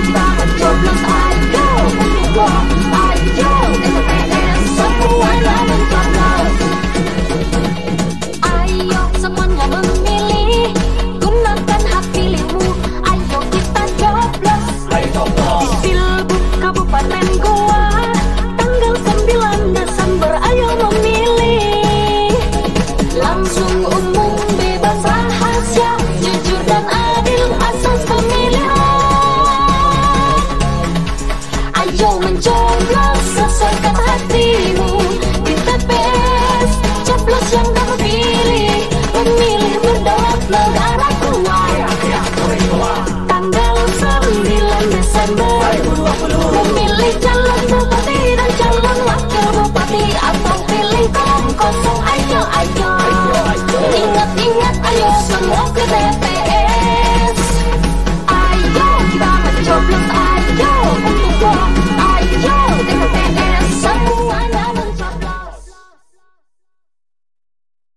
kita mencoblos, ayo untuk ayo TPS semuanya mencoblos. Ayo semuanya memilih, gunakan hak pilihmu, ayo kita coblos. Di Pilgub Kabupaten Goa tanggal 9 Desember, ayo memilih. Langsung umum, bebas rahasia, jujur dan adil asas pemilihan. Ayo mencoblos sesuai kata hatimu di TPS, coblos yang kamu pilih, pemilih berdaulat negara kuat. Tanggal 9 Desember, memilih calon bupati dan calon wakil bupati, atau pilih kolom kosong, ayo ayo. Ingat-ingat, ayo semua ke TPS. Ayo kita mencoblos, ayo untuk ayo TPS semuanya mencoblos.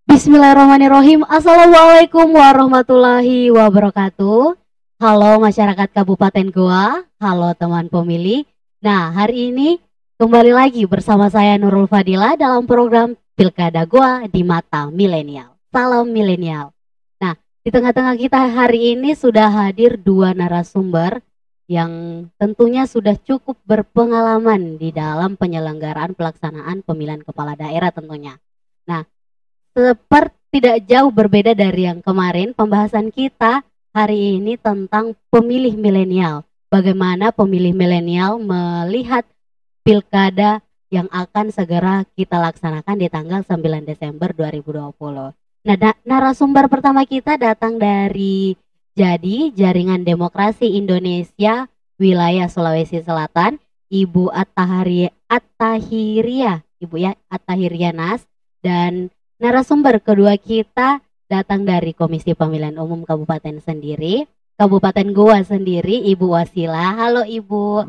Bismillahirrahmanirrahim. Assalamualaikum warahmatullahi wabarakatuh. Halo masyarakat Kabupaten Goa, halo teman pemilih. Nah, hari ini kembali lagi bersama saya Nurul Fadila dalam program Pilkada Goa di Mata Milenial. Salam milenial. Nah, di tengah-tengah kita hari ini sudah hadir dua narasumber yang tentunya sudah cukup berpengalaman di dalam penyelenggaraan pelaksanaan pemilihan kepala daerah tentunya. Nah, seperti tidak jauh berbeda dari yang kemarin, pembahasan kita hari ini tentang pemilih milenial. Bagaimana pemilih milenial melihat pilkada yang akan segera kita laksanakan di tanggal 9 Desember 2020. Nah, narasumber pertama kita datang dari JADI, Jaringan Demokrasi Indonesia Wilayah Sulawesi Selatan, Ibu Attahiria, Ibu ya Attahiria Nas, dan narasumber kedua kita datang dari Komisi Pemilihan Umum Kabupaten sendiri, Kabupaten Goa sendiri, Ibu Wasila. Halo Ibu.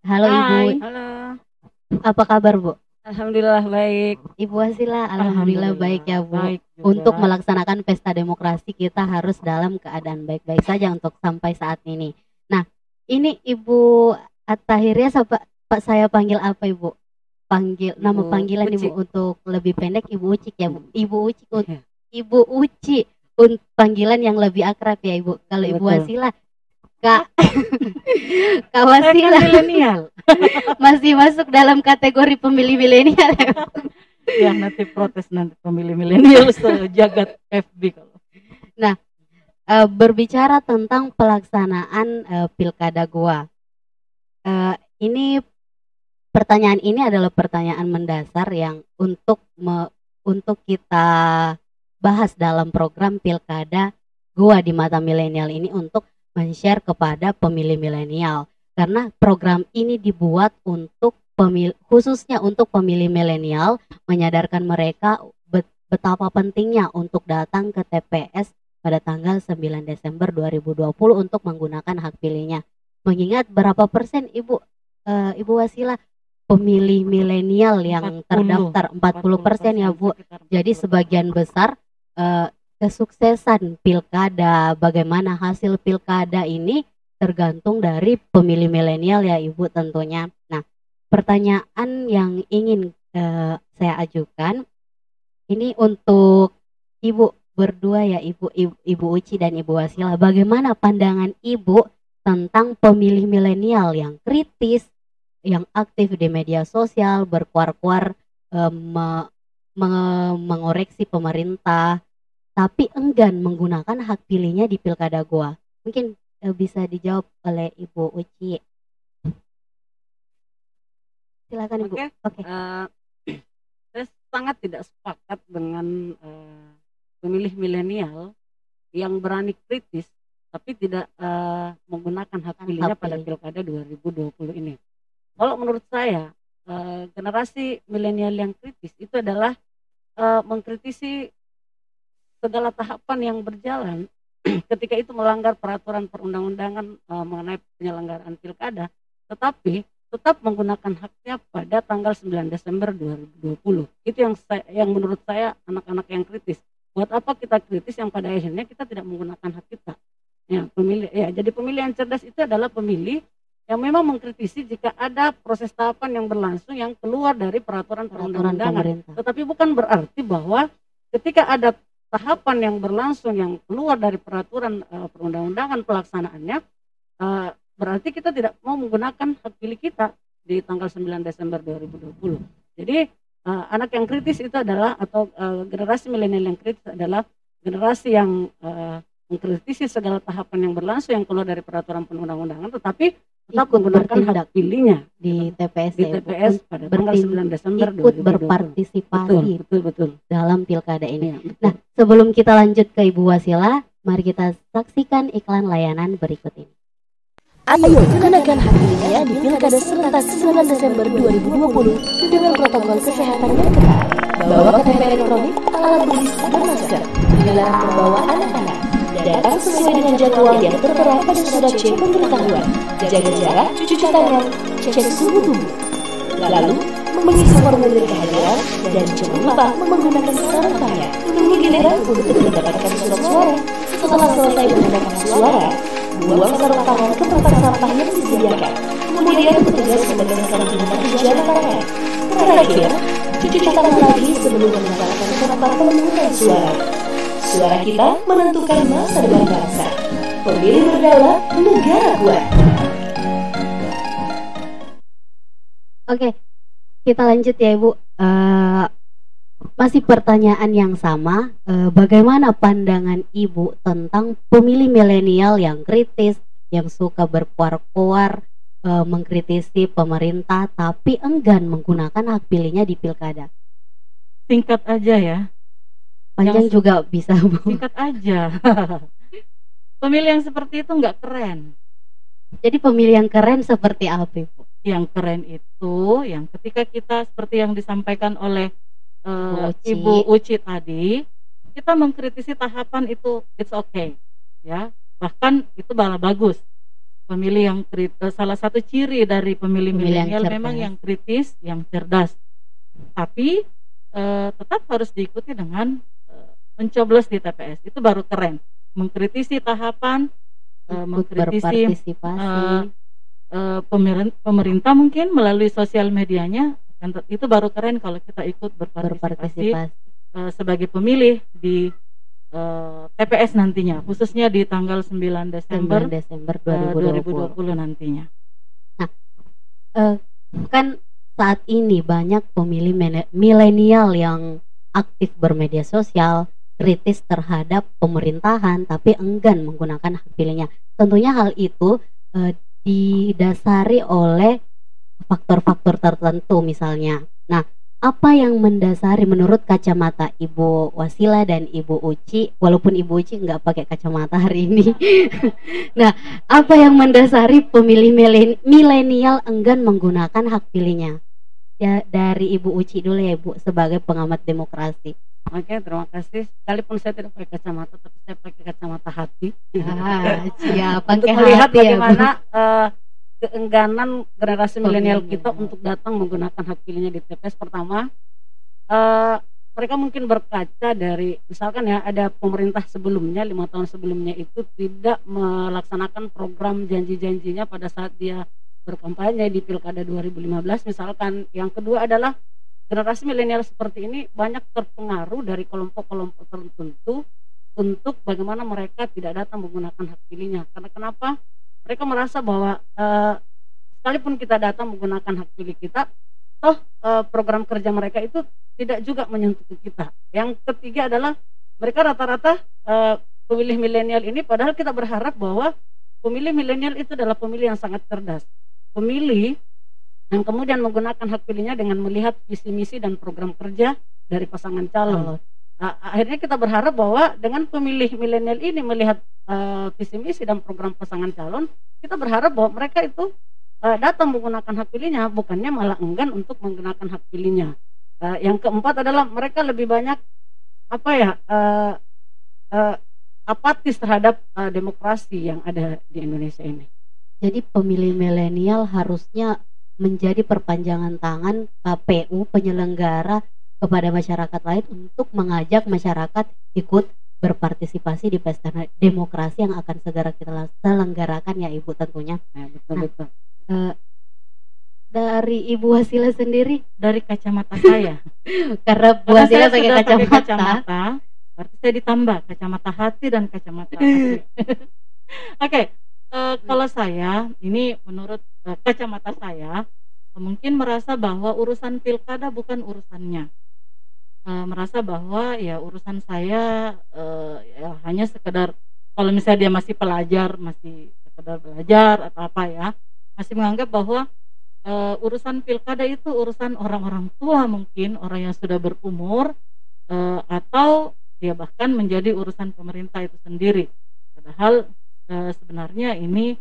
Halo Ibu. Halo. Apa kabar Bu? Alhamdulillah baik. Ibu Wasila, alhamdulillah baik ya Bu. Baik juga. Untuk melaksanakan pesta demokrasi kita harus dalam keadaan baik-baik saja untuk sampai saat ini. Nah, ini Ibu Attahiria, Pak saya panggil apa Ibu? Panggil nama panggilan Uci. Ibu untuk lebih pendek Ibu Ucik ya Bu. Ibu Ucik, Ibu Uci untuk panggilan yang lebih akrab ya Ibu. Kalau Ibu Betul. Wasila, Kak Kak Wasila milenial. masih masuk dalam kategori pemilih milenial. Ya nanti protes nanti pemilih milenial sejagat FB kalau. Berbicara tentang pelaksanaan Pilkada Goa. Ini pertanyaan ini adalah pertanyaan mendasar yang untuk kita bahas dalam program Pilkada Goa di Mata Milenial ini, untuk men-share kepada pemilih milenial, karena program ini dibuat untuk khususnya untuk pemilih milenial, menyadarkan mereka betapa pentingnya untuk datang ke TPS pada tanggal 9 Desember 2020 untuk menggunakan hak pilihnya. Mengingat berapa persen Ibu Wasila pemilih milenial yang 40, terdaftar? 40% ya Bu. Jadi sebagian besar kesuksesan pilkada, bagaimana hasil pilkada ini tergantung dari pemilih milenial ya Ibu tentunya. Nah, pertanyaan yang ingin saya ajukan ini untuk Ibu berdua ya, Ibu Uci dan Ibu Wasila. Bagaimana pandangan Ibu tentang pemilih milenial yang kritis, yang aktif di media sosial, berkuar-kuar mengoreksi pemerintah, tapi enggan menggunakan hak pilihnya di Pilkada Goa? Mungkin bisa dijawab oleh Ibu Uci. Silakan Ibu. Oke. Saya sangat tidak sepakat dengan pemilih milenial yang berani kritis tapi tidak menggunakan hak pilihnya pada Pilkada 2020 ini. Kalau menurut saya generasi milenial yang kritis itu adalah mengkritisi segala tahapan yang berjalan ketika itu melanggar peraturan perundang-undangan mengenai penyelenggaraan pilkada, tetapi tetap menggunakan haknya pada tanggal 9 Desember 2020. Itu yang menurut saya anak-anak yang kritis. Buat apa kita kritis yang pada akhirnya kita tidak menggunakan hak kita? Ya, jadi pemilih yang cerdas itu adalah pemilih yang memang mengkritisi jika ada proses tahapan yang berlangsung yang keluar dari peraturan perundang-undangan. pemerintah. Tetapi bukan berarti bahwa ketika ada tahapan yang berlangsung yang keluar dari peraturan perundang-undangan pelaksanaannya, berarti kita tidak mau menggunakan hak pilih kita di tanggal 9 Desember 2020. Jadi anak yang kritis itu adalah, atau generasi milenial yang kritis adalah generasi yang mengkritisi segala tahapan yang berlangsung yang keluar dari peraturan perundang-undangan, tetapi tetap Ikut menggunakan bertindak hak pilihnya di TPS, di ya, Bu. TPS pada tanggal 9 Desember Ikut 2020. berpartisipasi Betul. dalam pilkada ini. Iya, betul. Nah, sebelum kita lanjut ke Ibu Wasila, mari kita saksikan iklan layanan berikut ini. Ayo gunakan hak pilihnya di Pilkada serentak 9 Desember 2020 dengan protokol kesehatan yang ketat. Bawa KTP elektronik, alat tulis, dan masker. Dilarang membawa anak-anak. Datang sesuai dengan jadwal yang tertera pada surat C pemberitahuan. Jaga jarak, cuci tangan, cek suhu tubuh. Lalu, mengisi formulir kehadiran dan jangan lupa menggunakan sarung tangan. Tunggu giliran untuk mendapatkan surat suara. Setelah selesai menggunakan hak suara, buang sarung tangan ke tempat sampah yang disediakan. Kemudian petugas menegaskan tindak pidana tangan. Terakhir, cuci tangan lagi sebelum meninggalkan tempat pemungutan suara. Suara kita menentukan masa depan bangsa. Pemilih berdaulat, negara kuat. Oke, kita lanjut ya Ibu. Masih pertanyaan yang sama. Bagaimana pandangan Ibu tentang pemilih milenial yang kritis, yang suka berkuar-kuar, mengkritisi pemerintah, tapi enggan menggunakan hak pilihnya di pilkada? Singkat aja ya. Panjang juga bisa, Bu. Singkat aja. Pemilih yang seperti itu nggak keren. Jadi pemilih yang keren seperti apa, Ibu? Yang keren itu yang ketika kita seperti yang disampaikan oleh Ibu Uci tadi, kita mengkritisi tahapan itu it's okay, ya. Bahkan itu malah bagus. Pemilih yang salah satu ciri dari pemilih milenial memang yang kritis, yang cerdas. Tapi tetap harus diikuti dengan mencoblos di TPS. Itu baru keren. Mengkritisi tahapan, mengkritisi pemerintah mungkin melalui sosial medianya, itu baru keren kalau kita ikut berpartisipasi sebagai pemilih di TPS nantinya, khususnya di tanggal 9 Desember 2020 nantinya. Nah, kan saat ini banyak pemilih milenial yang aktif bermedia sosial, kritis terhadap pemerintahan, tapi enggan menggunakan hak pilihnya. Tentunya hal itu didasari oleh faktor-faktor tertentu misalnya. Nah, apa yang mendasari menurut kacamata Ibu Wasila dan Ibu Uci, walaupun Ibu Uci nggak pakai kacamata hari ini. Nah, apa yang mendasari pemilih milenial enggan menggunakan hak pilihnya? Ya, dari Ibu Uci dulu ya, Ibu, sebagai pengamat demokrasi. Oke, terima kasih. Sekalipun saya tidak pakai kacamata, tapi saya pakai kacamata hati. Siap, untuk pakai melihat hati bagaimana keengganan generasi milenial kita untuk datang menggunakan hak pilihnya di TPS. Pertama, mereka mungkin berkaca dari, misalkan ya, ada pemerintah sebelumnya 5 tahun sebelumnya itu tidak melaksanakan program janji-janjinya pada saat dia berkampanye di Pilkada 2015 misalkan. Yang kedua adalah generasi milenial seperti ini banyak terpengaruh dari kelompok-kelompok tertentu untuk bagaimana mereka tidak datang menggunakan hak pilihnya. Karena kenapa? Mereka merasa bahwa sekalipun kita datang menggunakan hak pilih kita, toh program kerja mereka itu tidak juga menyentuh kita. Yang ketiga adalah mereka rata-rata pemilih milenial ini, padahal kita berharap bahwa pemilih milenial itu adalah pemilih yang sangat cerdas, pemilih yang kemudian menggunakan hak pilihnya dengan melihat visi misi dan program kerja dari pasangan calon. Akhirnya kita berharap bahwa dengan pemilih milenial ini melihat visi misi dan program pasangan calon, kita berharap bahwa mereka itu datang menggunakan hak pilihnya, bukannya malah enggan untuk menggunakan hak pilihnya. Yang keempat adalah mereka lebih banyak apatis terhadap demokrasi yang ada di Indonesia ini. Jadi pemilih milenial harusnya menjadi perpanjangan tangan KPU penyelenggara kepada masyarakat lain untuk mengajak masyarakat ikut berpartisipasi di pesta demokrasi yang akan segera kita selenggarakan ya Ibu tentunya. Betul. Eh, dari Ibu Wasila sendiri, Dari kacamata saya. karena Bu Karena Wasila saya pakai sudah pakai kacamata. kacamata, berarti saya ditambah kacamata hati dan kacamata hati. Oke, kalau saya ini menurut kacamata saya mungkin merasa bahwa urusan pilkada bukan urusannya. Merasa bahwa ya urusan saya ya hanya sekedar, kalau misalnya dia masih pelajar, masih sekedar belajar atau apa ya, masih menganggap bahwa urusan pilkada itu urusan orang-orang tua, mungkin orang yang sudah berumur, atau ya bahkan menjadi urusan pemerintah itu sendiri. Padahal sebenarnya ini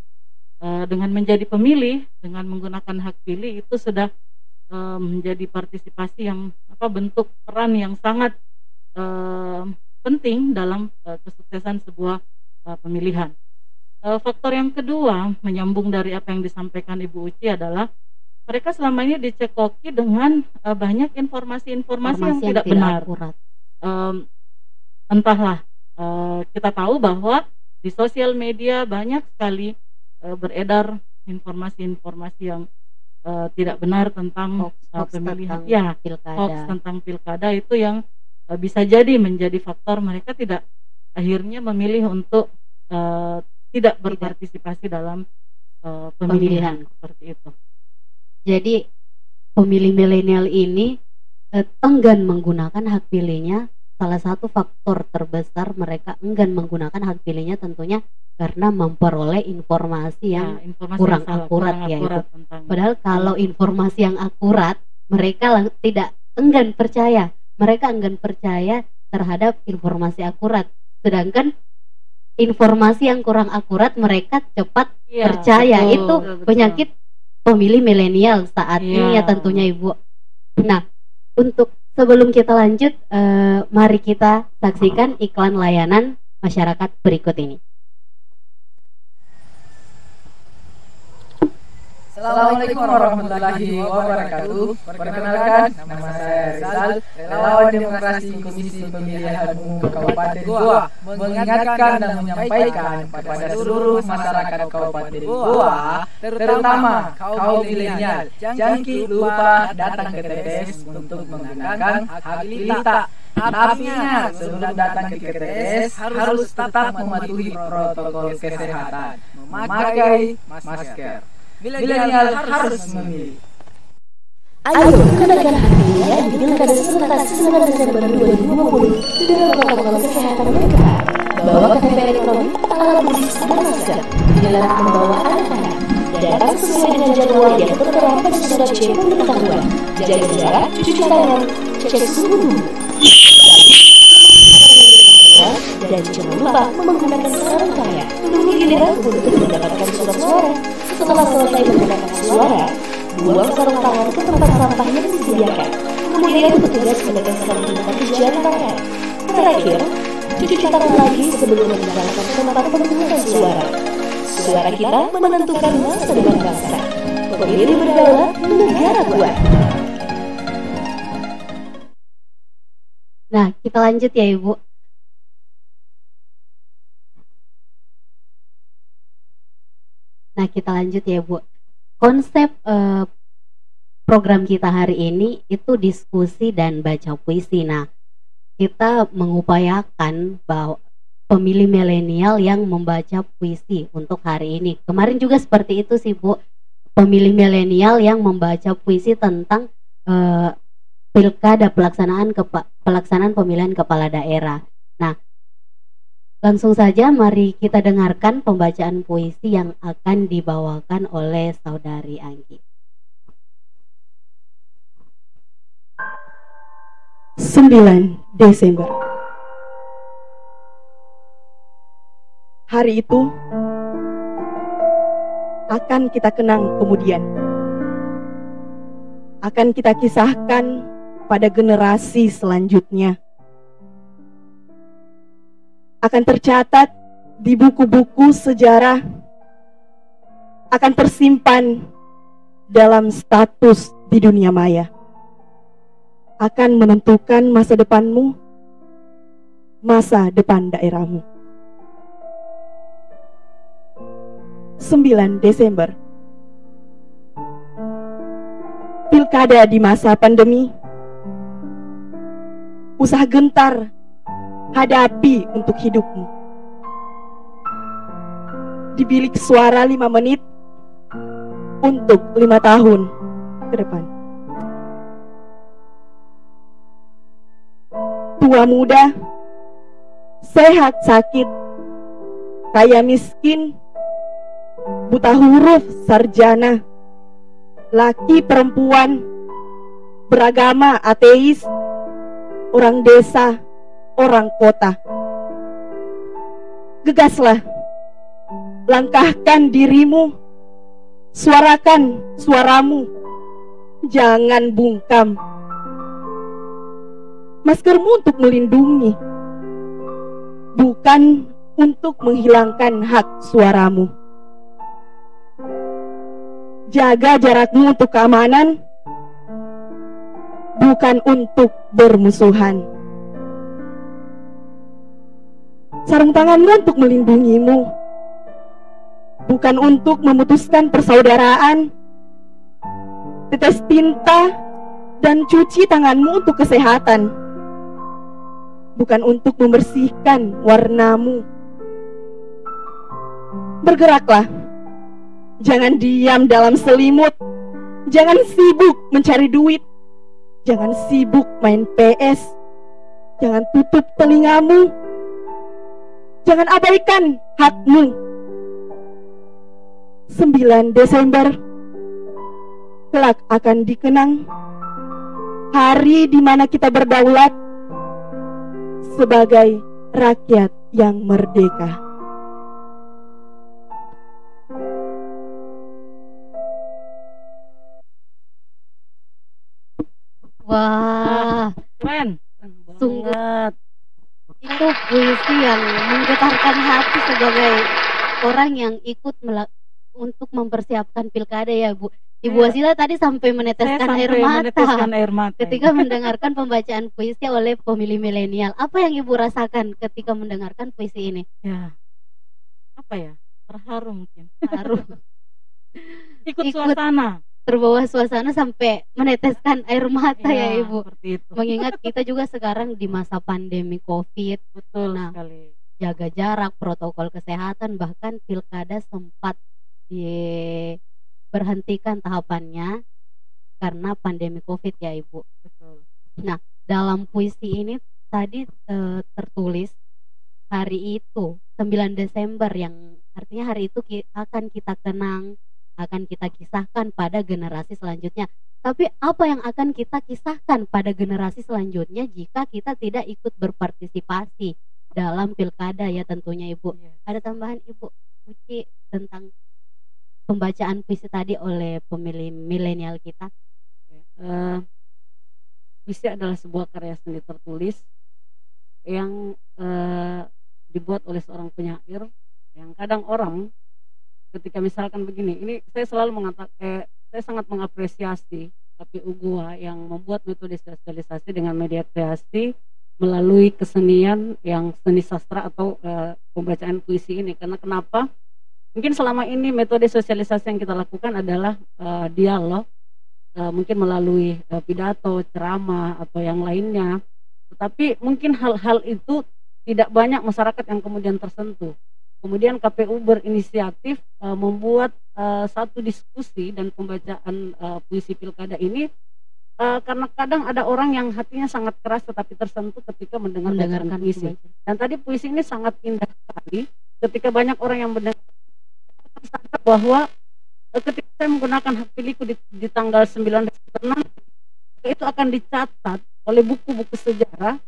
dengan menjadi pemilih, dengan menggunakan hak pilih itu sudah menjadi partisipasi yang bentuk peran yang sangat penting dalam kesuksesan sebuah pemilihan. Faktor yang kedua, menyambung dari apa yang disampaikan Ibu Uci, adalah mereka selama ini dicekoki dengan banyak informasi-informasi yang tidak benar. akurat. Entahlah, kita tahu bahwa di sosial media banyak sekali beredar informasi-informasi yang tidak benar tentang Hoax pemilihan, tentang ya, pilkada. hoax tentang pilkada itu yang bisa jadi menjadi faktor mereka tidak akhirnya memilih untuk tidak berpartisipasi dalam pemilihan seperti itu. Jadi pemilih milenial ini enggan menggunakan hak pilihnya. Salah satu faktor terbesar mereka enggan menggunakan hak pilihnya tentunya karena memperoleh informasi yang Informasi kurang yang salah, akurat, kurang ya, akurat itu. tentang Padahal kalau informasi yang akurat, mereka tidak enggan percaya. Mereka enggan percaya terhadap informasi akurat. Sedangkan informasi yang kurang akurat mereka cepat Iya, percaya. betul, Itu betul. penyakit pemilih milenial saat ini ya Iya. tentunya Ibu. Nah, untuk sebelum kita lanjut, mari kita saksikan iklan layanan masyarakat berikut ini. Assalamualaikum warahmatullahi wabarakatuh. Perkenalkan, nama saya Rizal, relawan demokrasi Komisi Pemilihan Umum Kabupaten Goa, mengingatkan dan menyampaikan kepada seluruh masyarakat Kabupaten Goa, terutama kaum milenial, jangan lupa datang ke TPS untuk menggunakan hak pilih. Tapi ingat, sebelum datang ke TPS harus tetap mematuhi protokol kesehatan, memakai masker. Milenial harus memilih. Ayo, gunakan hak pilihnya di Pilkada serentak 9 Desember 2020 dengan protokol kesehatan yang ketat. Bawa KTP elektronik, alat tulis, dan masker. Dilarang membawa anak-anak. Datang sesuai dengan jadwal yang tertera pada surat C pemberitahuan. Jaga jarak, cuci tangan, cek suhu tubuh. Dan jangan lupa menggunakan sarung tangan. Tunggu giliran untuk mendapatkan surat suara. Setelah selesai menggunakan suara, buang sarung tangan ke tempat sampah yang disediakan. Kemudian petugas menegaskan tindakan cucian tangan. Terakhir, cuci tangan lagi sebelum meninggalkan tempat pemungutan suara. Suara kita menentukan masa depan bangsa. Pemilih berdaulat, negara kuat. Nah, kita lanjut ya Ibu. Nah, kita lanjut ya Bu. Konsep program kita hari ini itu diskusi dan baca puisi. Nah, kita mengupayakan bahwa pemilih milenial yang membaca puisi untuk hari ini. Kemarin juga seperti itu sih Bu. Pemilih milenial yang membaca puisi tentang pilkada, pelaksanaan pemilihan kepala daerah. Nah, langsung saja mari kita dengarkan pembacaan puisi yang akan dibawakan oleh Saudari Anggi. 9 Desember. Hari itu akan kita kenang kemudian. Akan kita kisahkan pada generasi selanjutnya. Akan tercatat di buku-buku sejarah, akan tersimpan dalam status di dunia maya, akan menentukan masa depanmu, masa depan daerahmu. 9 Desember Pilkada di masa pandemi, usaha gentar hadapi untuk hidupmu. Di bilik suara 5 menit untuk 5 tahun ke depan. Tua muda, sehat sakit, kaya miskin, buta huruf sarjana, laki perempuan, beragama ateis, orang desa, orang kota. Gegaslah, langkahkan dirimu, suarakan suaramu, jangan bungkam. Maskermu untuk melindungi, bukan untuk menghilangkan hak suaramu. Jaga jarakmu untuk keamanan, bukan untuk bermusuhan. Sarung tanganmu untuk melindungimu, bukan untuk memutuskan persaudaraan. Tetes tinta dan cuci tanganmu untuk kesehatan, bukan untuk membersihkan warnamu. Bergeraklah, jangan diam dalam selimut, jangan sibuk mencari duit, jangan sibuk main PS, jangan tutup telingamu, jangan abaikan hakmu. 9 Desember kelak akan dikenang hari di mana kita berdaulat sebagai rakyat yang merdeka. Wah, Keren. Sungguh. Itu puisi yang menggetarkan hati sebagai orang yang ikut untuk mempersiapkan pilkada ya Bu. Ibu Wasila tadi sampai meneteskan air mata ketika mendengarkan pembacaan puisi oleh pemilih milenial. Apa yang Ibu rasakan ketika mendengarkan puisi ini? Ya, apa ya? Terharu mungkin. Haru. Ikut suasana. Terbawa suasana sampai meneteskan air mata ya Ibu. Seperti itu. Mengingat kita juga sekarang di masa pandemi COVID. Betul Nah, sekali. jaga jarak, protokol kesehatan, bahkan pilkada sempat diberhentikan tahapannya karena pandemi COVID ya Ibu. Betul. Nah, dalam puisi ini tadi tertulis hari itu 9 Desember yang artinya hari itu akan kita kenang, akan kita kisahkan pada generasi selanjutnya. Tapi apa yang akan kita kisahkan pada generasi selanjutnya jika kita tidak ikut berpartisipasi dalam pilkada ya tentunya Ibu. Iya. Ada tambahan Ibu Uci tentang pembacaan puisi tadi oleh pemilih milenial kita? Puisi adalah sebuah karya seni tertulis yang dibuat oleh seorang penyair yang kadang orang ketika misalkan begini, ini saya selalu mengatakan saya sangat mengapresiasi KPU Goa yang membuat metode sosialisasi dengan media kreasi melalui kesenian yang seni sastra atau pembacaan puisi ini. Karena kenapa? Mungkin selama ini metode sosialisasi yang kita lakukan adalah dialog, mungkin melalui pidato, ceramah atau yang lainnya. Tetapi mungkin hal-hal itu tidak banyak masyarakat yang kemudian tersentuh. Kemudian KPU berinisiatif membuat satu diskusi dan pembacaan puisi pilkada ini karena kadang ada orang yang hatinya sangat keras tetapi tersentuh ketika mendengarkan puisi. Dan tadi puisi ini sangat indah sekali ketika banyak orang yang mendengar bahwa ketika saya menggunakan hak pilihku di tanggal 9 Desember itu akan dicatat oleh buku-buku sejarah,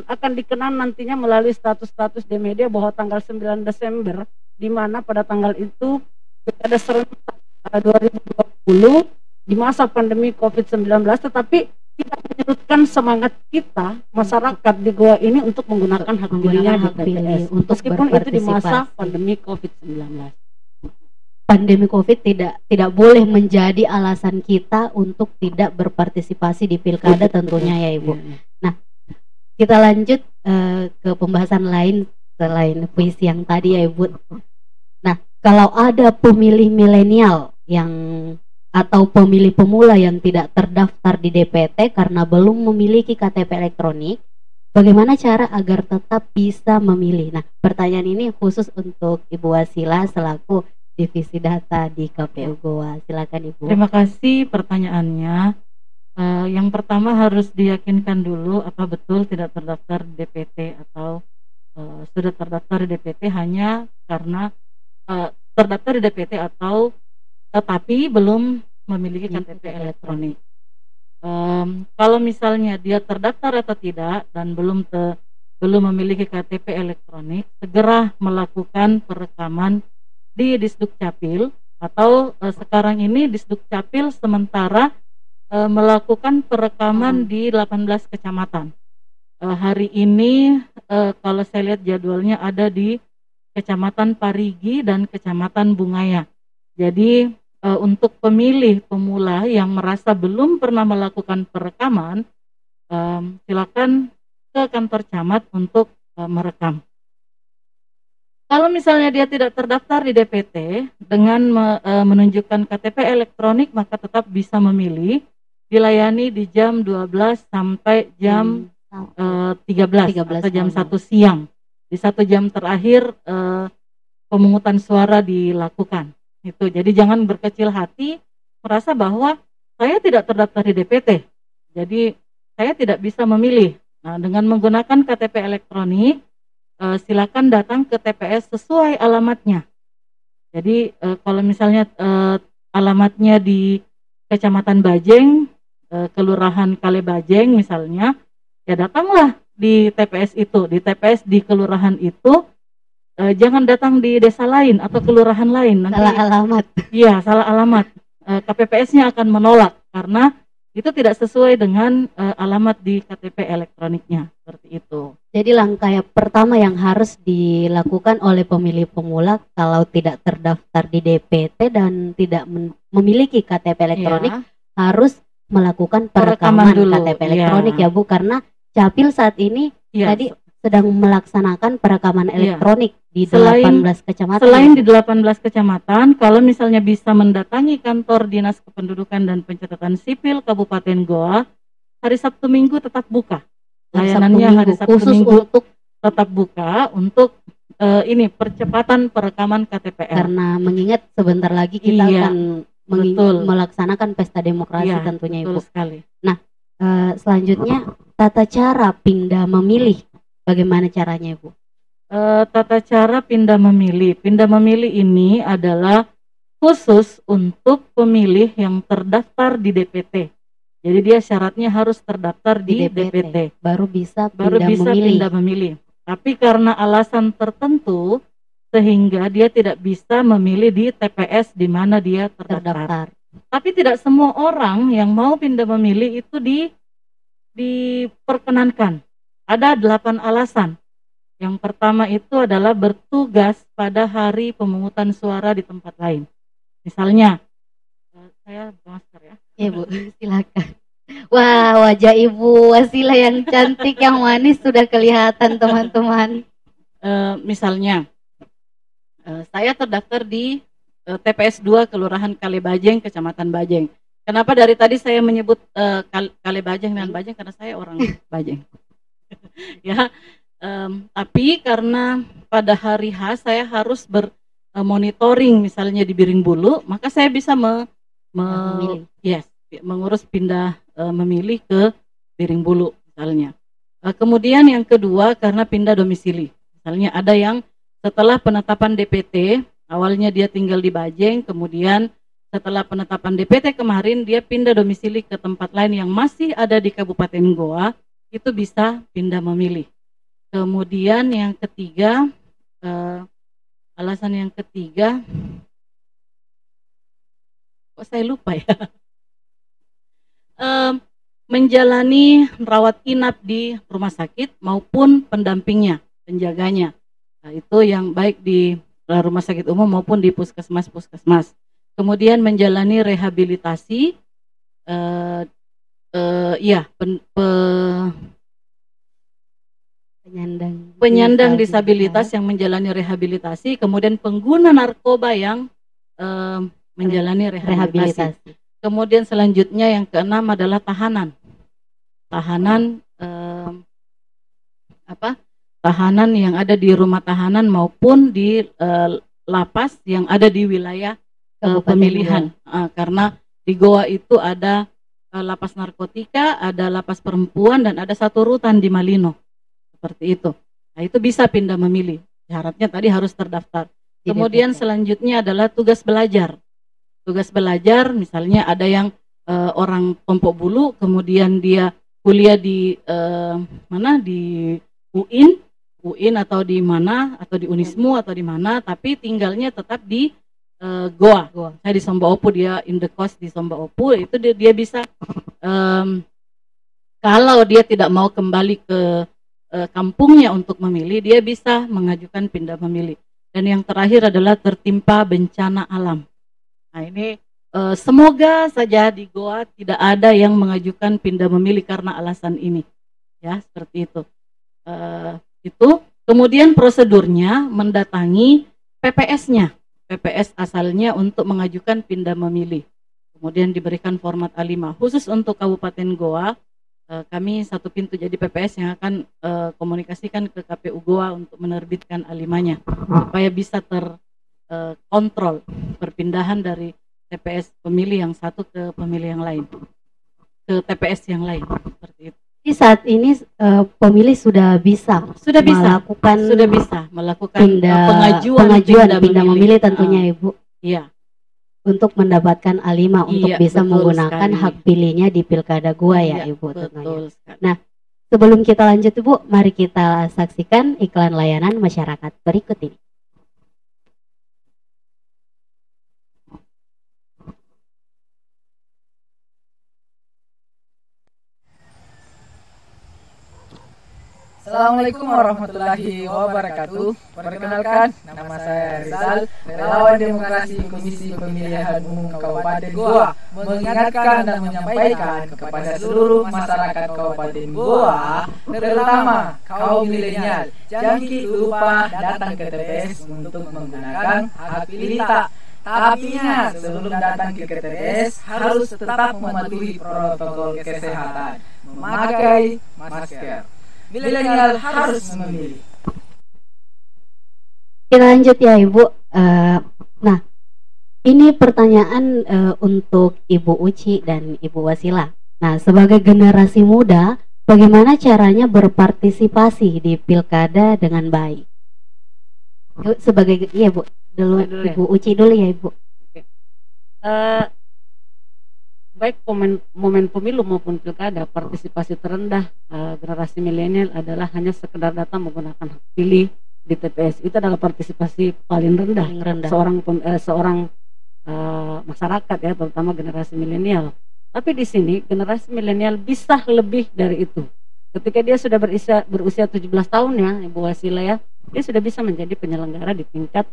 akan dikenal nantinya melalui status-status di media bahwa tanggal 9 Desember di mana pada tanggal itu pilkada serentak 2020 di masa pandemi COVID-19, tetapi tidak menyurutkan semangat kita masyarakat di Goa ini untuk menggunakan hak pilihnya di TPS meskipun itu di masa pandemi COVID-19. Pandemi COVID tidak boleh menjadi alasan kita untuk tidak berpartisipasi di pilkada tentunya ya Ibu. Nah, kita lanjut ke pembahasan lain selain puisi yang tadi ya Ibu. Nah, kalau ada pemilih milenial yang atau pemilih pemula yang tidak terdaftar di DPT karena belum memiliki KTP elektronik, bagaimana cara agar tetap bisa memilih? Nah, pertanyaan ini khusus untuk Ibu Wasila selaku Divisi Data di KPU Goa. Silakan Ibu. Terima kasih pertanyaannya. Yang pertama harus diyakinkan dulu apa betul tidak terdaftar di DPT atau sudah terdaftar di DPT hanya karena terdaftar di DPT atau tetapi belum memiliki KTP elektronik. Kalau misalnya dia terdaftar atau tidak dan belum memiliki KTP elektronik, segera melakukan perekaman di Disdukcapil atau sekarang ini Disdukcapil sementara melakukan perekaman di 18 kecamatan. Hari ini kalau saya lihat jadwalnya ada di Kecamatan Parigi dan Kecamatan Bungaya. Jadi untuk pemilih pemula yang merasa belum pernah melakukan perekaman, silakan ke kantor camat untuk merekam. Kalau misalnya dia tidak terdaftar di DPT dengan menunjukkan KTP elektronik, maka tetap bisa memilih, dilayani di jam 12 sampai jam 13 atau jam 1 siang. Di 1 jam terakhir pemungutan suara dilakukan. Itu. Jadi jangan berkecil hati merasa bahwa saya tidak terdaftar di DPT. Jadi saya tidak bisa memilih. Nah, dengan menggunakan KTP elektronik, silakan datang ke TPS sesuai alamatnya. Jadi kalau misalnya alamatnya di Kecamatan Bajeng, Kelurahan Kalebajeng misalnya, ya datanglah di TPS itu, di TPS di kelurahan itu, jangan datang di desa lain atau kelurahan lain. Nanti, salah alamat. Iya, salah alamat. KPPS-nya akan menolak karena itu tidak sesuai dengan alamat di KTP elektroniknya, seperti itu. Jadi langkah yang pertama yang harus dilakukan oleh pemilih pemula kalau tidak terdaftar di DPT dan tidak memiliki KTP elektronik, harus melakukan perekaman dulu, KTP elektronik ya Bu, karena Capil saat ini tadi sedang melaksanakan perekaman elektronik di 18 kecamatan. Selain di 18 kecamatan, kalau misalnya bisa mendatangi kantor Dinas Kependudukan dan Pencatatan Sipil Kabupaten Goa, hari Sabtu Minggu tetap buka. Layanannya hari Sabtu khusus Minggu untuk tetap buka untuk ini percepatan perekaman KTPL. Karena mengingat sebentar lagi kita akan melaksanakan pesta demokrasi tentunya Ibu. Sekali. Nah, selanjutnya tata cara pindah memilih, bagaimana caranya Ibu? Tata cara pindah memilih. Pindah memilih ini adalah khusus untuk pemilih yang terdaftar di DPT. Jadi dia syaratnya harus terdaftar di DPT. Baru bisa pindah memilih. Tapi karena alasan tertentu sehingga dia tidak bisa memilih di TPS di mana dia terdaftar. Tapi tidak semua orang yang mau pindah memilih itu diperkenankan. Ada 8 alasan. Yang pertama itu adalah bertugas pada hari pemungutan suara di tempat lain. Misalnya, saya masker ya. Iya Bu, silakan. Wah, wajah Ibu Wasila yang cantik, yang manis sudah kelihatan teman-teman. Misalnya, saya terdaftar di TPS 2 Kelurahan Kalebajeng, Kecamatan Bajeng. Kenapa dari tadi saya menyebut Kalebajeng dan Bajeng? Karena saya orang Bajeng. Ya, tapi karena pada hari H saya harus bermonitoring misalnya di Biring Bulu, maka saya bisa mengurus pindah memilih ke Biring Bulu misalnya. Kemudian yang kedua karena pindah domisili. Misalnya ada yang setelah penetapan DPT, awalnya dia tinggal di Bajeng, kemudian setelah penetapan DPT kemarin dia pindah domisili ke tempat lain yang masih ada di Kabupaten Goa, itu bisa pindah memilih. Kemudian yang ketiga, alasan yang ketiga, kok saya lupa ya, menjalani rawat inap di rumah sakit maupun pendampingnya, penjaganya. Nah, itu yang baik di rumah sakit umum maupun di puskesmas. Kemudian menjalani rehabilitasi, penyandang disabilitas yang menjalani rehabilitasi, kemudian pengguna narkoba yang menjalani rehabilitasi. Kemudian selanjutnya yang keenam adalah tahanan. Tahanan tahanan yang ada di rumah tahanan maupun di lapas yang ada di wilayah pemilihan. Karena di Goa itu ada lapas narkotika, ada lapas perempuan, dan ada satu rutan di Malino. Seperti itu. Nah, itu bisa pindah memilih. Syaratnya tadi harus terdaftar. Kemudian selanjutnya adalah tugas belajar. Tugas belajar misalnya ada yang orang Tompok Bulu, kemudian dia kuliah di di UIN atau di mana, atau di Unismu atau di mana, tapi tinggalnya tetap di Goa. Saya di Somba Opu, dia in the coast di Somba Opu. Itu dia bisa kalau dia tidak mau kembali ke kampungnya untuk memilih, dia bisa mengajukan pindah memilih. Dan yang terakhir adalah tertimpa bencana alam. Nah, ini semoga saja di Goa tidak ada yang mengajukan pindah memilih karena alasan ini. Ya, seperti itu. Itu kemudian prosedurnya mendatangi PPS-nya. PPS asalnya untuk mengajukan pindah memilih. Kemudian diberikan format A5. Khusus untuk Kabupaten Goa, kami satu pintu jadi PPS yang akan komunikasikan ke KPU Goa untuk menerbitkan A5-nya supaya bisa terkontrol perpindahan dari TPS pemilih yang satu ke pemilih yang lain, ke TPS yang lain, seperti itu. Jadi saat ini pemilih sudah bisa melakukan pengajuan pindah memilih tentunya Ibu. Iya. Untuk mendapatkan A5 untuk bisa menggunakan sekali. hak pilihnya di Pilkada Goa ya Ibu Betul tentunya. sekali. Nah, sebelum kita lanjut Ibu, mari kita saksikan iklan layanan masyarakat berikut ini. Assalamualaikum warahmatullahi wabarakatuh. Perkenalkan, nama saya Rizal, relawan demokrasi Komisi Pemilihan Umum Kabupaten Goa, mengingatkan dan menyampaikan kepada seluruh masyarakat Kabupaten Goa, terutama kaum milenial, jangan lupa datang ke TPS untuk menggunakan hak pilih tak. Tapi ingat, sebelum datang ke TPS harus tetap mematuhi protokol kesehatan, memakai masker. Milenial harus memilih. Kita lanjut ya Ibu. Nah, ini pertanyaan untuk Ibu Uci dan Ibu Wasila. Nah, sebagai generasi muda, bagaimana caranya berpartisipasi di pilkada dengan baik? Yuk, sebagai iya Bu, dulu Ibu Uci dulu ya Ibu. Baik momen pemilu maupun pilkada, partisipasi terendah generasi milenial adalah hanya sekedar datang menggunakan hak pilih di TPS. Itu adalah partisipasi paling rendah. Seorang masyarakat ya, terutama generasi milenial. Tapi di sini generasi milenial bisa lebih dari itu. Ketika dia sudah berusia 17 tahun ya, Ibu Wasila ya, dia sudah bisa menjadi penyelenggara di tingkat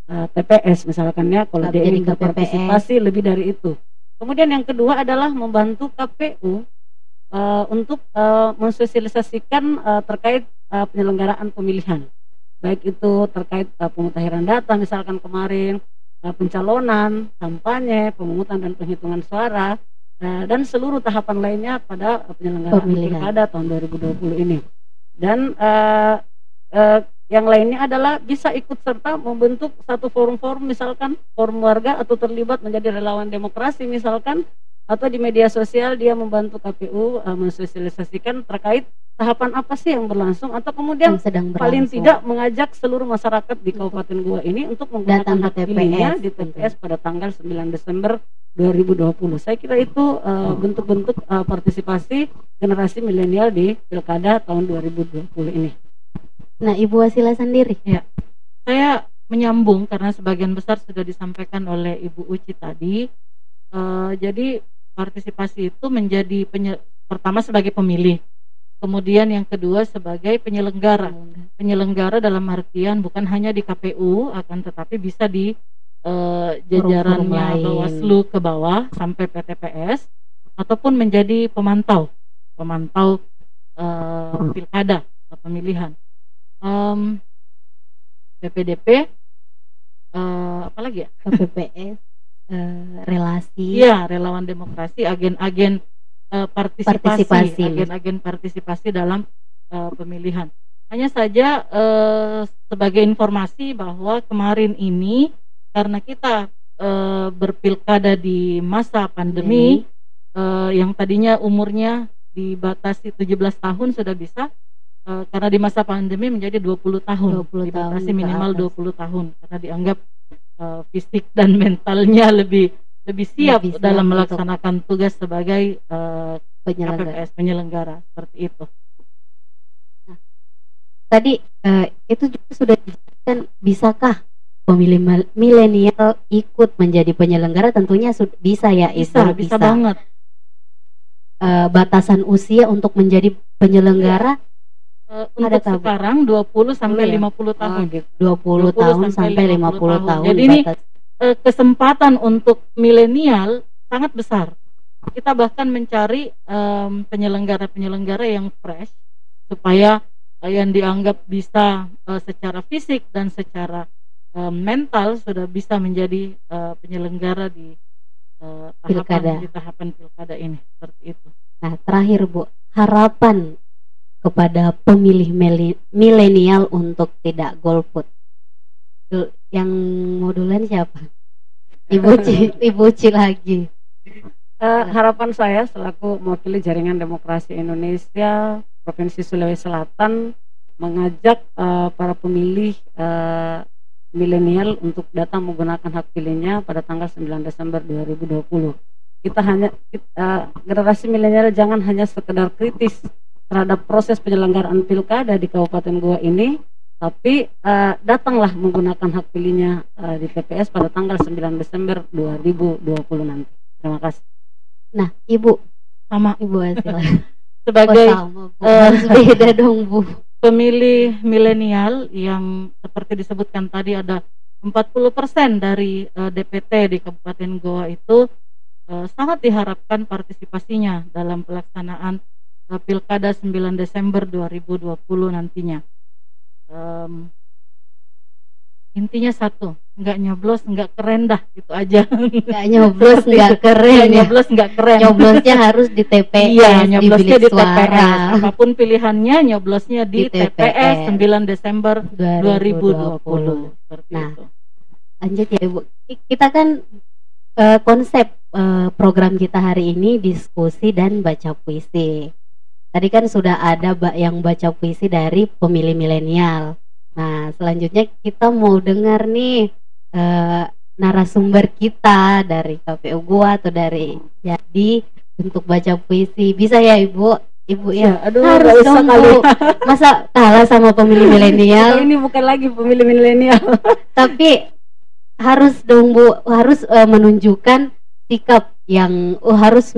TPS misalkan ya, kalau dia ingin berpartisipasi lebih dari itu. Kemudian yang kedua adalah membantu KPU untuk mensosialisasikan terkait penyelenggaraan pemilihan, baik itu terkait pemutahiran data misalkan kemarin, pencalonan, kampanye, pemungutan dan penghitungan suara, dan seluruh tahapan lainnya pada penyelenggaraan pilkada tahun 2020 ini. Dan yang lainnya adalah bisa ikut serta membentuk satu forum-forum, misalkan forum warga atau terlibat menjadi relawan demokrasi misalkan, atau di media sosial dia membantu KPU mensosialisasikan terkait tahapan apa sih yang berlangsung, atau kemudian paling tidak mengajak seluruh masyarakat di Kabupaten Goa ini untuk menggunakan hak pilihnya di TPS pada tanggal 9 Desember 2020. Saya kira itu bentuk-bentuk partisipasi generasi milenial di pilkada tahun 2020 ini. Nah, Ibu Wasila sendiri? Ya, saya menyambung karena sebagian besar sudah disampaikan oleh Ibu Uci tadi. Jadi partisipasi itu menjadi pertama sebagai pemilih, kemudian yang kedua sebagai penyelenggara. Penyelenggara dalam artian bukan hanya di KPU, akan tetapi bisa di jajarannya Bawaslu ke bawah sampai PTPS, ataupun menjadi pemantau pilkada atau pemilihan. PPDP, apalagi ya? KPPS. relasi. Iya, relawan demokrasi, agen-agen partisipasi, Partisipasi. agen-agen partisipasi dalam pemilihan. Hanya saja sebagai informasi bahwa kemarin ini karena kita berpilkada di masa pandemi, yang tadinya umurnya dibatasi 17 tahun sudah bisa, karena di masa pandemi menjadi 20 tahun, 20 tahun dibatasi ke minimal atas. 20 tahun karena dianggap fisik dan mentalnya lebih siap Lebih siap dalam untuk melaksanakan tugas sebagai penyelenggara. KPPS penyelenggara seperti itu. Tadi itu juga sudah dijelaskan, bisakah pemilih milenial ikut menjadi penyelenggara? Tentunya bisa ya, Ibu. Bisa banget. Batasan usia untuk menjadi penyelenggara Untuk Ada sekarang 20 sampai Boleh ya? 50 tahun. 20 tahun sampai 50 tahun. Jadi ini batas. kesempatan untuk milenial sangat besar. Kita bahkan mencari penyelenggara-penyelenggara yang fresh supaya yang dianggap bisa secara fisik dan secara mental sudah bisa menjadi penyelenggara di tahapan pilkada ini, seperti itu. Nah, terakhir Bu, harapan kepada pemilih milenial untuk tidak golput. Yang mau duluan siapa? Ibu Ci lagi. Harapan saya selaku mewakili Jaringan Demokrasi Indonesia Provinsi Sulawesi Selatan mengajak para pemilih milenial untuk datang menggunakan hak pilihnya pada tanggal 9 Desember 2020. Generasi milenial jangan hanya sekedar kritis terhadap proses penyelenggaraan pilkada di Kabupaten Goa ini, tapi datanglah menggunakan hak pilihnya di TPS pada tanggal 9 Desember 2020 nanti. Terima kasih. Nah, Ibu Asila sebagai harus beda dong Bu. Pemilih milenial yang seperti disebutkan tadi ada 40% dari DPT di Kabupaten Goa itu sangat diharapkan partisipasinya dalam pelaksanaan Pilkada 9 Desember 2020 nantinya. Intinya satu, nggak nyoblos nggak keren dah, gitu aja. Nggak nyoblos nggak keren. Nyoblos nggak keren. Nyoblosnya harus di TPS. Iya, nyoblosnya di suara. TPS. Apapun pilihannya, nyoblosnya di TPS 9 Desember 2020. Seperti nah, itu. Lanjut ya Ibu. Kita kan konsep program kita hari ini diskusi dan baca puisi. Tadi kan sudah ada yang baca puisi dari pemilih milenial. Nah, selanjutnya kita mau dengar nih narasumber kita dari KPU Goa atau dari jadi untuk baca puisi. Bisa ya Ibu? Ibu ya. Aduh, harus dong Bu. Masa kalah sama pemilih milenial? Ini bukan lagi pemilih milenial. Tapi harus dong Bu, harus menunjukkan sikap yang harus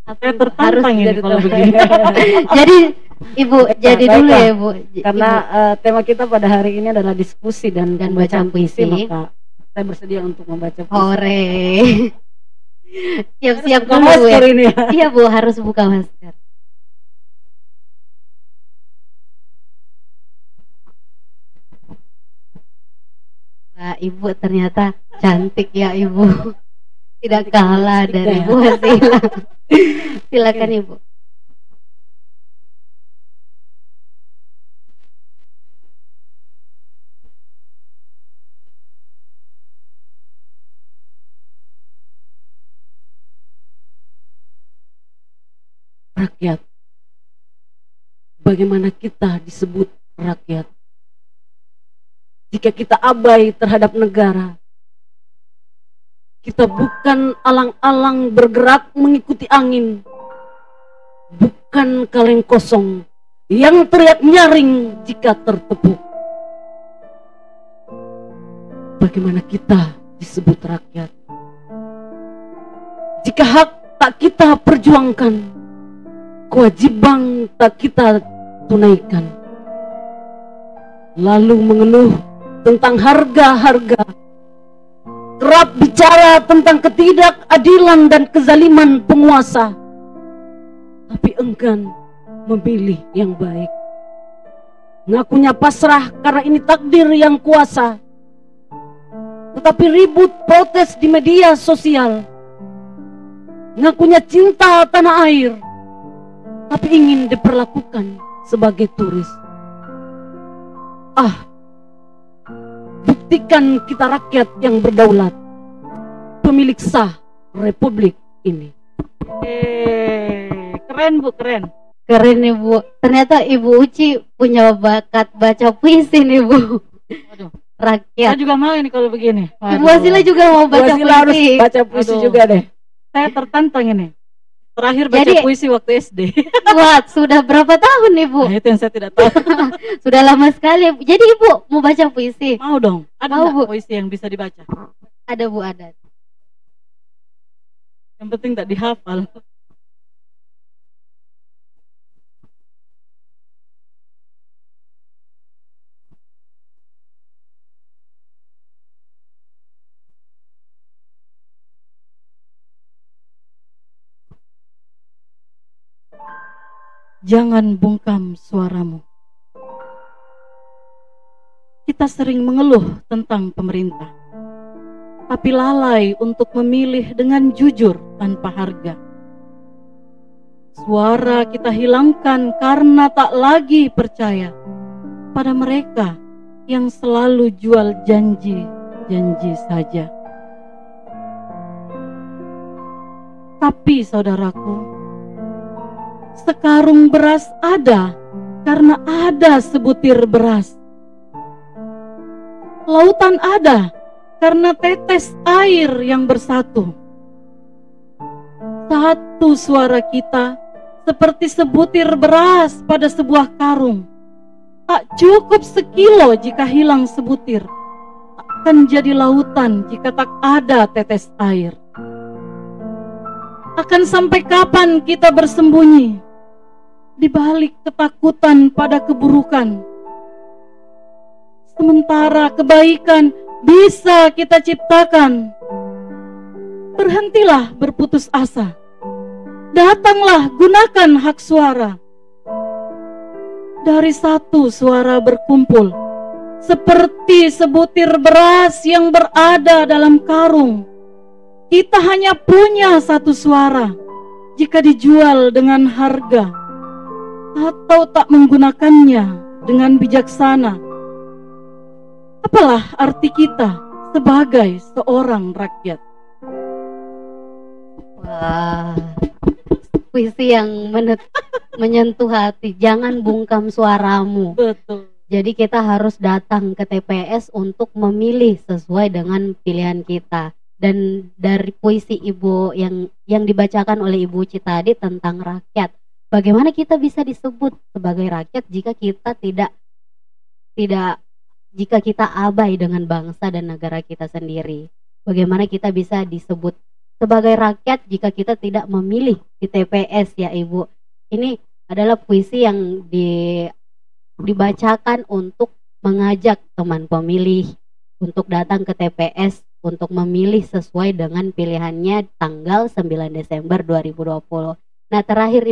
saya tertantang ini kalau begini. Jadi Ibu jadi dulu ya Bu. Karena tema kita pada hari ini adalah diskusi dan baca puisi, maka saya bersedia untuk membaca puisi. Hore. Siap-siap Buka dulu masker ya. ini ya. Iya Bu, harus buka masker. Wah, Ibu ternyata cantik ya Ibu. Tidak kalah dari Bu Asila. Silakan Ibu. Rakyat. Bagaimana kita disebut rakyat? Jika kita abai terhadap negara, kita bukan alang-alang bergerak mengikuti angin, bukan kaleng kosong yang teriak nyaring jika tertepuk. Bagaimana kita disebut rakyat? Jika hak tak kita perjuangkan, kewajiban tak kita tunaikan, lalu mengeluh tentang harga-harga, kerap bicara tentang ketidakadilan dan kezaliman penguasa, tapi enggan memilih yang baik. Ngakunya pasrah karena ini takdir yang kuasa, tapi ribut protes di media sosial. Ngakunya cinta tanah air, tapi ingin diperlakukan sebagai turis. Buktikan kita rakyat yang berdaulat, pemilik sah republik ini. Keren Bu, keren. Keren Ibu. Ternyata Ibu Uci punya bakat baca puisi nih Bu. Waduh. Rakyat. Saya juga mau ini kalau begini. Ibu Wasila juga mau baca Wasila harus puisi. baca puisi Aduh. juga deh. Saya tertantang ini. Terakhir baca Jadi- puisi waktu SD. Wah, sudah berapa tahun Ibu? Nah, itu yang saya tidak tahu. Sudah lama sekali. Jadi Ibu mau baca puisi? Mau dong. Ada Mau, nggak Bu. puisi yang bisa dibaca? Ada Bu, ada. Yang penting tak dihafal. Jangan bungkam suaramu. Kita sering mengeluh tentang pemerintah, tapi lalai untuk memilih dengan jujur tanpa harga. Suara kita hilangkan karena tak lagi percaya pada mereka yang selalu jual janji-janji saja. Tapi saudaraku, sekarung beras ada karena ada sebutir beras. Lautan ada karena tetes air yang bersatu. Satu suara kita seperti sebutir beras pada sebuah karung. Tak cukup sekilo jika hilang sebutir. Akan jadi lautan jika tak ada tetes air. Akan sampai kapan kita bersembunyi di balik ketakutan pada keburukan? Sementara kebaikan bisa kita ciptakan. Berhentilah berputus asa. Datanglah gunakan hak suara. Dari satu suara berkumpul, seperti sebutir beras yang berada dalam karung. Kita hanya punya satu suara jika dijual dengan harga atau tak menggunakannya dengan bijaksana. Apalah arti kita sebagai seorang rakyat? Wah, puisi yang menyentuh hati. Jangan bungkam suaramu. Betul. Jadi kita harus datang ke TPS untuk memilih sesuai dengan pilihan kita. Dan dari puisi Ibu yang dibacakan oleh Ibu Uci tadi tentang rakyat, bagaimana kita bisa disebut sebagai rakyat jika kita tidak jika kita abai dengan bangsa dan negara kita sendiri? Bagaimana kita bisa disebut sebagai rakyat jika kita tidak memilih di TPS ya Ibu? Ini adalah puisi yang dibacakan untuk mengajak teman pemilih untuk datang ke TPS untuk memilih sesuai dengan pilihannya tanggal 9 Desember 2020. Nah, terakhir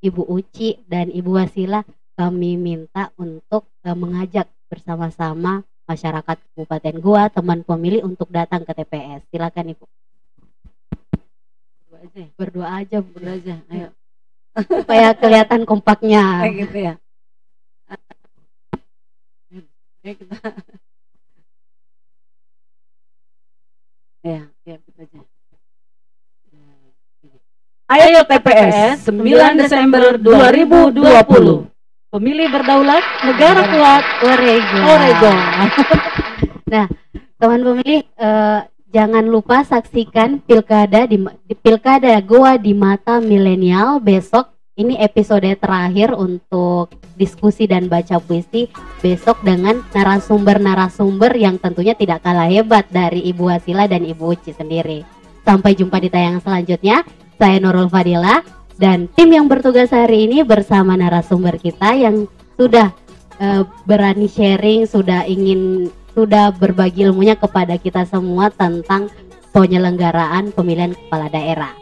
Ibu Uci dan Ibu Wasila, kami minta untuk mengajak bersama-sama masyarakat Kabupaten Goa, teman pemilih untuk datang ke TPS. Silakan Ibu. Berdoa aja, Ayo. supaya kelihatan kompaknya. Kayak gitu ya. Ayo kita. Ya, kita aja. Ayo TPS 9 Desember 2020. Pemilih berdaulat, negara kuat, Oregon. Nah, teman pemilih, jangan lupa saksikan pilkada di Pilkada Goa di Mata Milenial besok. Ini episode terakhir untuk diskusi dan baca puisi besok dengan narasumber-narasumber yang tentunya tidak kalah hebat dari Ibu Wasila dan Ibu Uci sendiri. Sampai jumpa di tayangan selanjutnya. Saya Nurul Fadila dan tim yang bertugas hari ini bersama narasumber kita yang sudah berani sharing, sudah berbagi ilmunya kepada kita semua tentang penyelenggaraan pemilihan kepala daerah.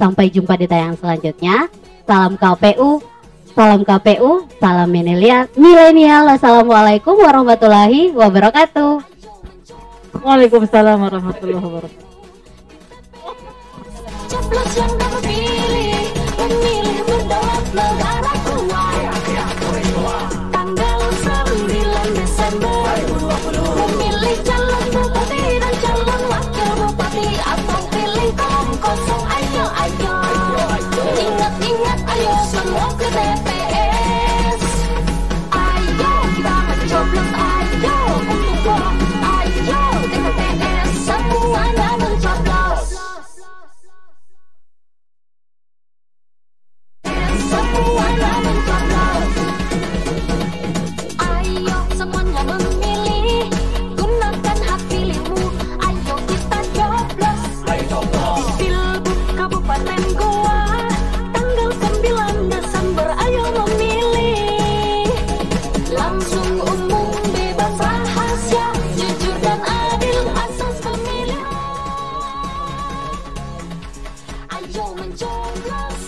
Sampai jumpa di tayangan selanjutnya. Salam KPU, salam milenial. Wassalamualaikum warahmatullahi wabarakatuh. Waalaikumsalam warahmatullahi wabarakatuh. Coblos yang dapat pilih, memilih berdaulat negara kuat. Tanggal 9 Desember, memilih calon bupati dan calon wakil bupati, atau pilih kolom kosong. Ayo, ayo, ingat-ingat, ayo semua ke TPS. Ayo kita mencoblos, ayo untuk bola, ayo ke TPS, semuanya mencoblos. Semuanya mencoblos. Ayo semuanya memilih, gunakan hak pilihmu. Ayo kita coblos. Pilgub Kabupaten Goa, tanggal 9 Desember. Ayo memilih. Langsung umum, bebas rahasia, jujur dan adil asas pemilihan. Ayo mencoblos.